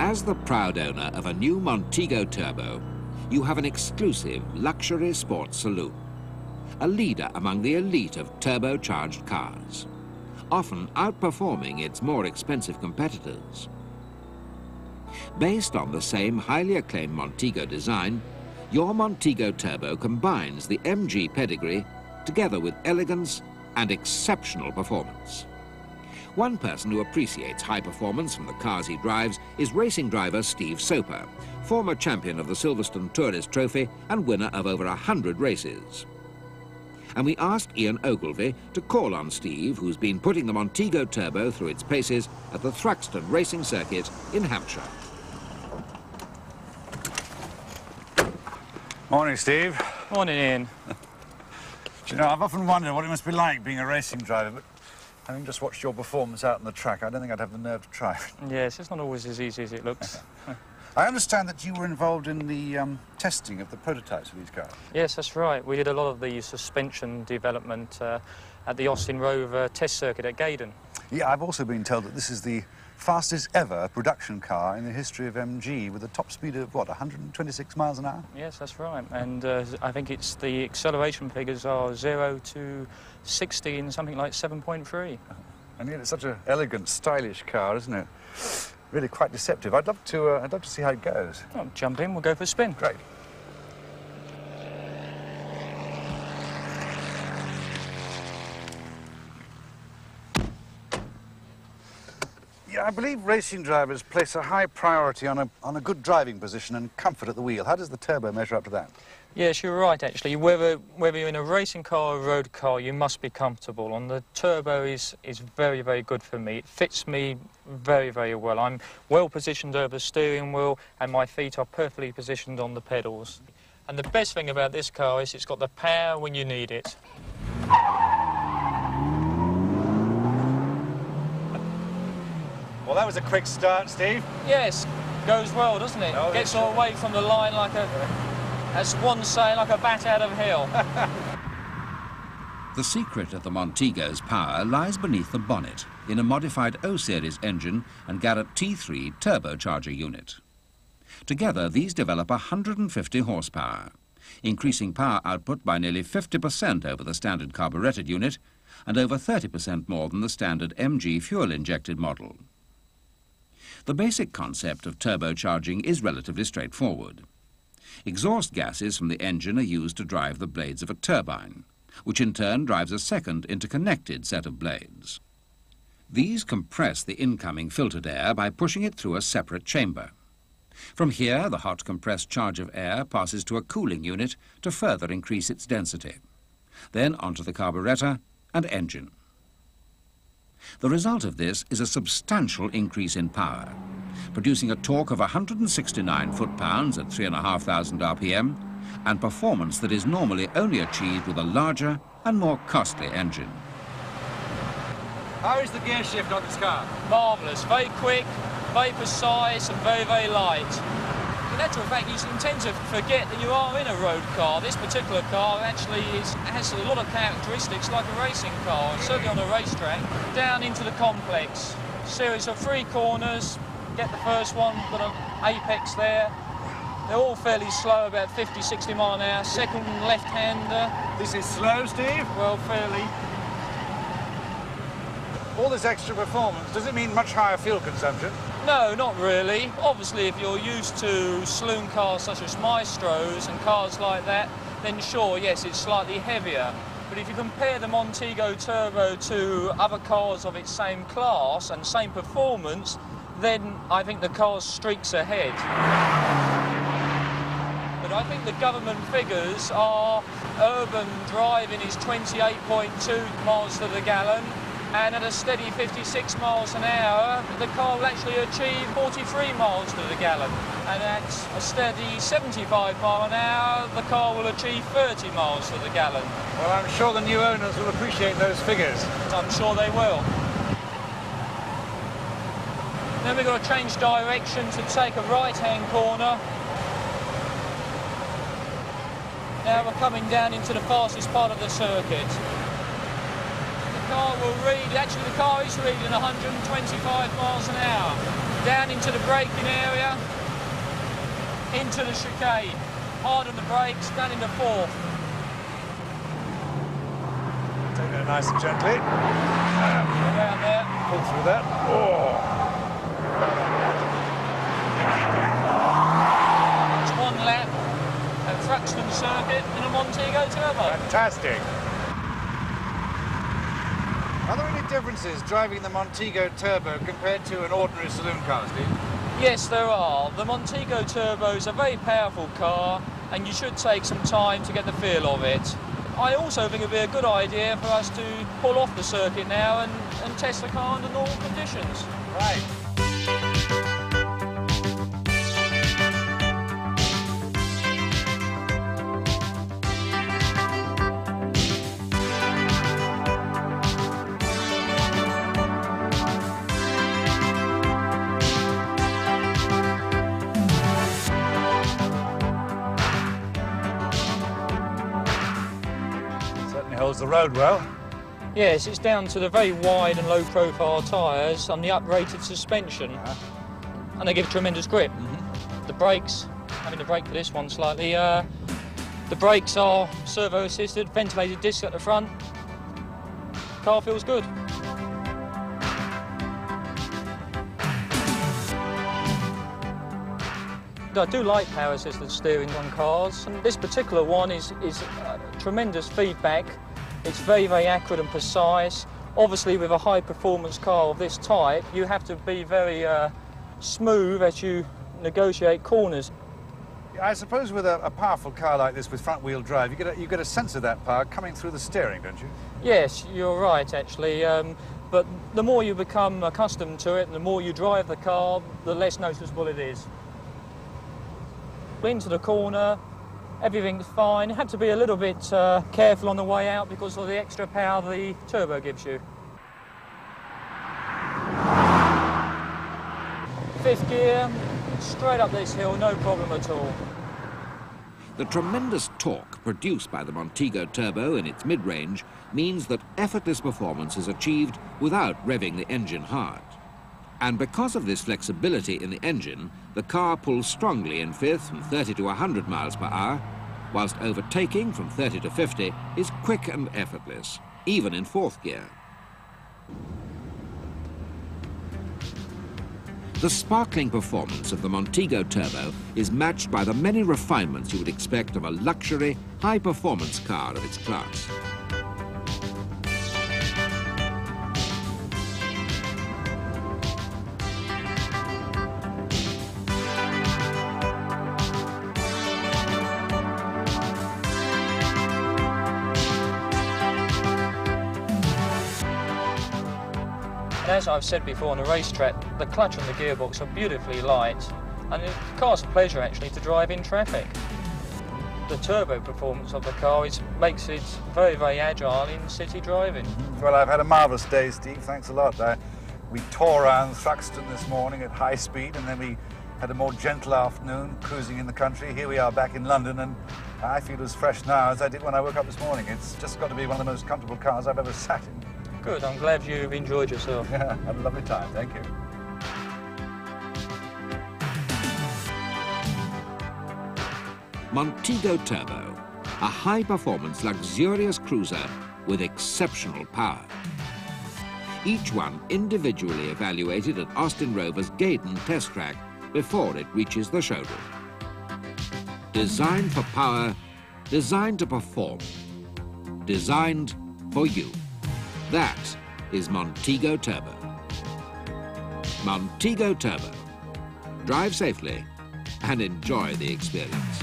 As the proud owner of a new Montego Turbo, you have an exclusive luxury sports saloon, a leader among the elite of turbocharged cars, often outperforming its more expensive competitors. Based on the same highly acclaimed Montego design, your Montego Turbo combines the MG pedigree together with elegance and exceptional performance. One person who appreciates high performance from the cars he drives is racing driver Steve Stoper, former champion of the Silverstone Tourist Trophy and winner of over 100 races. And we asked Ian Ogilvy to call on Steve, who's been putting the Montego Turbo through its paces at the Thruxton racing circuit in Hampshire. Morning, Steve. Morning, Ian. Do you know, I've often wondered what it must be like being a racing driver, but having just watched your performance out on the track, I don't think I'd have the nerve to try. Yes, it's not always as easy as it looks. I understand that you were involved in the testing of the prototypes of these cars. Yes, that's right. We did a lot of the suspension development at the Austin Rover test circuit at Gaydon. Yeah, I've also been told that this is the fastest ever production car in the history of MG, with a top speed of, what, 126 miles an hour? Yes, that's right. And I think it's the acceleration figures are 0 to 60 in something like 7.3. And yet it's such an elegant, stylish car, isn't it? Really quite deceptive. I'd love to see how it goes. Well, jump in, we'll go for a spin. Great. Yeah, I believe racing drivers place a high priority on a good driving position and comfort at the wheel. How does the Turbo measure up to that? Yes, you're right, actually. Whether you're in a racing car or a road car, you must be comfortable. And the Turbo is very, very good for me. It fits me very, very well. I'm well positioned over the steering wheel and my feet are perfectly positioned on the pedals. And the best thing about this car is it's got the power when you need it. Well, that was a quick start, Steve. Yes, goes well, doesn't it? Oh, Gets all away from the line like a, as one saying, like a bat out of hell. The secret of the Montego's power lies beneath the bonnet in a modified O-Series engine and Garrett T3 turbocharger unit. Together, these develop 150 horsepower, increasing power output by nearly 50% over the standard carburetted unit and over 30% more than the standard MG fuel-injected model. The basic concept of turbocharging is relatively straightforward. Exhaust gases from the engine are used to drive the blades of a turbine, which in turn drives a second interconnected set of blades. These compress the incoming filtered air by pushing it through a separate chamber. From here, the hot compressed charge of air passes to a cooling unit to further increase its density. Then onto the carburetor and engine. The result of this is a substantial increase in power, producing a torque of 169 foot-pounds at 3,500 RPM and performance that is normally only achieved with a larger and more costly engine. How is the gear shift on this car? Marvellous, very quick, very precise and very, very light. In actual fact, you tend to forget that you are in a road car. This particular car actually has a lot of characteristics like a racing car, certainly on a racetrack. Down into the complex, series of 3 corners, get the first one, got an apex there. They're all fairly slow, about 50, 60 mile an hour. Second left-hander. This is slow, Steve? Well, fairly. All this extra performance, does it mean much higher fuel consumption? No, not really. Obviously, if you're used to saloon cars such as Maestros and cars like that, then sure, yes, it's slightly heavier. But if you compare the Montego Turbo to other cars of its same class and same performance, then I think the car's streaks ahead. But I think the government figures are urban driving is 28.2 miles to the gallon, and at a steady 56 miles an hour, the car will actually achieve 43 miles to the gallon. And at a steady 75 mile an hour, the car will achieve 30 miles to the gallon. Well, I'm sure the new owners will appreciate those figures. I'm sure they will. Then we've got to change direction to take a right-hand corner. Now we're coming down into the fastest part of the circuit. The car will read, actually the car is reading 125 miles an hour. Down into the braking area, into the chicane. Hard on the brakes, down into fourth. Take it nice and gently. Around there. Pull through that. Oh. It's one lap at Thruxton circuit in a Montego Turbo. Fantastic. Are there any differences driving the Montego Turbo compared to an ordinary saloon car, Steve? Yes, there are. The Montego Turbo is a very powerful car, and you should take some time to get the feel of it. I also think it would be a good idea for us to pull off the circuit now and test the car under normal conditions. Right. Holds the road well. Yes, it's down to the very wide and low profile tyres and the uprated suspension. And they give tremendous grip. The brakes, having to brake for this one slightly, the brakes are servo assisted, ventilated disc at the front. Car feels good. I do like power assisted steering on cars, and this particular one is tremendous feedback. It's very, very accurate and precise. Obviously, with a high performance car of this type, you have to be very smooth as you negotiate corners. I suppose with a powerful car like this with front wheel drive, you get a sense of that power coming through the steering, don't you? Yes, you're right actually. But the more you become accustomed to it and the more you drive the car, the less noticeable it is. Into the corner, everything's fine. You have to be a little bit careful on the way out because of the extra power the turbo gives you. Fifth gear, straight up this hill, no problem at all. The tremendous torque produced by the Montego Turbo in its mid-range means that effortless performance is achieved without revving the engine hard. And because of this flexibility in the engine, the car pulls strongly in fifth from 30 to 100 miles per hour, whilst overtaking from 30 to 50 is quick and effortless, even in fourth gear. The sparkling performance of the Montego Turbo is matched by the many refinements you would expect of a luxury, high-performance car of its class. As I've said before on the racetrack, the clutch and the gearbox are beautifully light, and the car's a pleasure actually to drive in traffic. The turbo performance of the car makes it very, very agile in city driving. Well, I've had a marvellous day, Steve. Thanks a lot. We tore around Thruxton this morning at high speed, and then we had a more gentle afternoon cruising in the country. Here we are back in London, and I feel as fresh now as I did when I woke up this morning. It's just got to be one of the most comfortable cars I've ever sat in. Good, I'm glad you've enjoyed yourself. Yeah, had a lovely time, thank you. Montego Turbo, a high-performance, luxurious cruiser with exceptional power. Each one individually evaluated at Austin Rover's Gaydon test track before it reaches the showroom. Designed for power, designed to perform, designed for you. That is Montego Turbo. Montego Turbo. Drive safely and enjoy the experience.